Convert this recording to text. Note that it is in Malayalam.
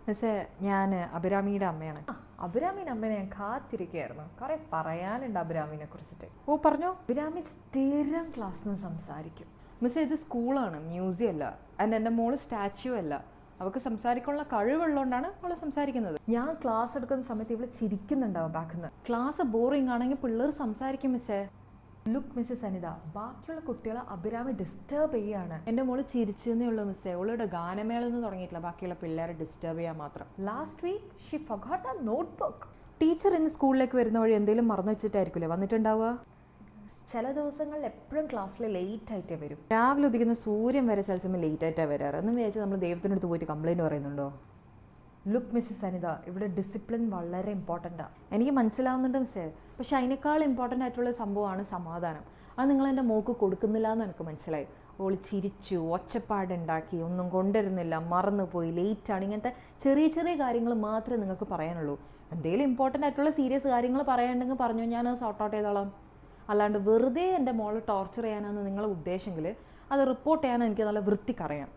മിസ്സേ, ഞാൻ അഭിരാമിയുടെ അമ്മയാണ്. അഭിരാമിയുടെ അമ്മേനെ ഞാൻ കാത്തിരിക്കുകയായിരുന്നു. കുറെ പറയാനുണ്ട് അഭിരാമിനെ കുറിച്ചിട്ട്. ഓ പറഞ്ഞോ. അഭിരാമി സ്ഥിരം ക്ലാസ്സിൽ നിന്ന് സംസാരിക്കും. മിസ്സേ, ഇത് സ്കൂളാണ്, മ്യൂസിയം അല്ല. ആൻഡ് എൻ്റെ മോള് സ്റ്റാച്യു അല്ല. അവൾക്ക് സംസാരിക്കാനുള്ള കഴിവുള്ളതുകൊണ്ടാണ് അവള് സംസാരിക്കുന്നത്. ഞാൻ ക്ലാസ് എടുക്കുന്ന സമയത്ത് ഇവള് ചിരിക്കുന്നുണ്ടാവും ബാക്കിൽ നിന്ന്. ക്ലാസ് ബോറിംഗ് ആണെങ്കിൽ പിള്ളേർ സംസാരിക്കും മിസ്സേ. ലുക്ക് മിസ്സസ് അനിത, ബാക്കിയുള്ള കുട്ടികളെ അഭിരാമി ഡിസ്റ്റർബ് ചെയ്യാണ്. എൻ്റെ മോള് ചിരിച്ചെന്നേ ഉള്ളൂ മിസ്സേ. അവളുടെ ഗാനമേളൊന്നും തുടങ്ങിയിട്ടില്ല ബാക്കിയുള്ള പിള്ളേരെ ഡിസ്റ്റർബ് ചെയ്യാൻ മാത്രം. Last week she forgot her notebook. Teacher ഇന്ന് സ്കൂളിലേക്ക് വരുന്ന വഴി എന്തെങ്കിലും മറന്നു വെച്ചിട്ടായിരിക്കില്ലേ വന്നിട്ടുണ്ടാവുക. ചില ദിവസങ്ങളിൽ എപ്പോഴും ക്ലാസ്സിൽ ലേറ്റ് ആയിട്ടേ വരും. രാവിലെ ഉദിക്കുന്ന സൂര്യൻ വരെ ചില സമയം ലേറ്റ് ആയിട്ടാണ് വരാറ്. എന്ന് വിചാരിച്ചാൽ നമ്മൾ ദൈവത്തിൻ്റെ അടുത്ത് പോയിട്ട് കംപ്ലൈൻറ്റ് പറയുന്നുണ്ടോ? ലുക്ക് മിസ്സസ് അനിത, ഇവിടെ ഡിസിപ്ലിൻ വളരെ ഇമ്പോർട്ടൻ്റാണ്. എനിക്ക് മനസ്സിലാവുന്നുണ്ട് മിസ്സേ. പക്ഷെ അതിനേക്കാൾ ഇമ്പോർട്ടൻ്റ് ആയിട്ടുള്ള സംഭവമാണ് സമാധാനം. അത് നിങ്ങൾ എൻ്റെ മോക്ക് കൊടുക്കുന്നില്ല എന്ന് എനിക്ക് മനസ്സിലായി. ഓൾ ചിരിച്ചു, ഒച്ചപ്പാടുണ്ടാക്കി, ഒന്നും കൊണ്ടുവരുന്നില്ല, മറന്നുപോയി, ലേറ്റാണ്. ഇങ്ങനത്തെ ചെറിയ ചെറിയ കാര്യങ്ങൾ മാത്രമേ നിങ്ങൾക്ക് പറയാനുള്ളൂ. എന്തെങ്കിലും ഇമ്പോർട്ടൻ്റ് ആയിട്ടുള്ള സീരിയസ് കാര്യങ്ങൾ പറയാനുണ്ടെങ്കിൽ പറഞ്ഞു, ഞാനത് സോർട്ട് ഔട്ട് ചെയ്തോളാം. അല്ലാണ്ട് വെറുതെ എൻ്റെ മോളെ ടോർച്ചർ ചെയ്യാനാണ് നിങ്ങളുടെ ഉദ്ദേശമെങ്കിൽ അത് റിപ്പോർട്ട് ചെയ്യാൻ എനിക്ക് നല്ല വൃത്തിക്കറിയാം.